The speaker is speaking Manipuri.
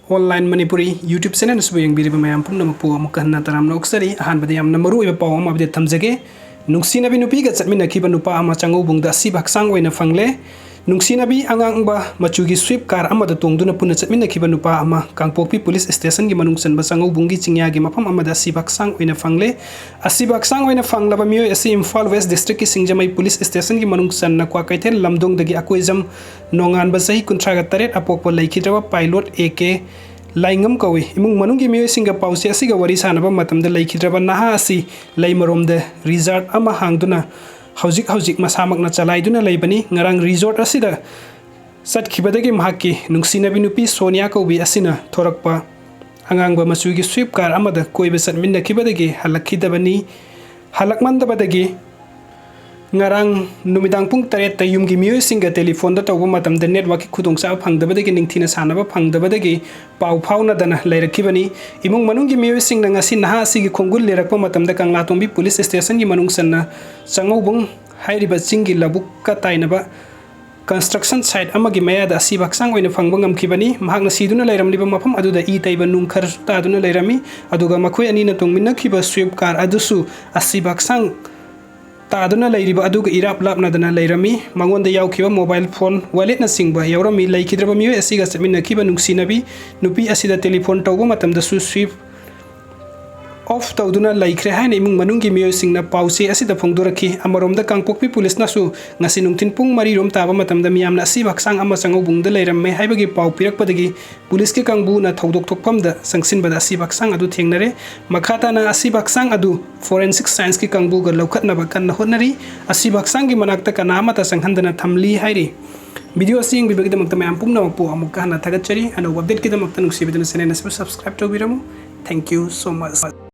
online manipuri YouTube channel su yang biri mayam pum nam pu amuk kan taram noksari ahan bade am namaru iba paw am abde thamjage nungcnabi nupiga chatminnakhiba nupa ama changoubungda asiba hakchang oina fangle nungcnabi angang ba machugi sweep car amada tongduna puna chatminnakhiba nupa ama kangpokpi police station gi manung chanba changoubungi chingya gi mafam amada asiba hakchang oina fangle asiba hakchang oina fanglaba miyo asi Imphal West District ki singjamai police station gi manung channa kwa kaithel lamdong dagi akoijam nongan ba sahi kuntraga taret apokpa laikhidraba pilot AK laingam kawi imung manungi miyo singa pause asiga wari sanaba matamda laikhidraba naha asi laimaromda resort ama hangduna hauzik masamakna chalaiduna laibani ngarang resort asida satkibadagi mahaki nungcnabi nupi Sonia kaubi asina thorakpa angangba machugi sweep car amada koiba chatminnakibadagi halakhidabani halakmandabadagi ngarang numidang pung taret tayum gi miyo singa telephone da tawba matamda network ki khudongsa phangdabadagi ningthina sanaba phangdabadagi pau phauna dana lairakibani imung manung gi miyo singna ngasi naha sigi khongul lerakpa matamda kanglatombi police station gi manung sanna changoubung hairiba chingi labuk ka tainaba construction site amagi mayada asiba hakchang oina phangba ngamkhibani mahakna siduna lairamliba mafam aduda I taiba nungkhar taduna lairami aduga makhoi ani na tongminnakhiba sweep car adusu asiba hakchang taduna lairiba aduga irap lapna dana lairami mangonda yaukhiba mobile phone wallet na singba yaurami laikhidraba miyo asiga chatminnakhiba nungcnabi nupi asida telephone tawba matamda su sweep off tawduna laikhre haina imung manungi miyo singna pause asida phongdoraki amaromda kangpokpi police nasu ngasi nungtin pung mari rom taba matamda miyamna asiba hakchang ama changoubungda lairamme haibagi pau pirakpadagi police ki kangbu na thodok thokpamda sangsinbada asiba hakchang adu thengnare makhata na asiba hakchang adu forensic science ki kangbu ga laukhatnaba kanna honnari asiba hakchang gi manakta kanama ta sanghandana thamli hairi video seeing bibagi damakta mayam pumna makpo amukka hana thagatchari ano update ki damakta nungsibi dana channel na subscribe tawbiramu. Thank you so much.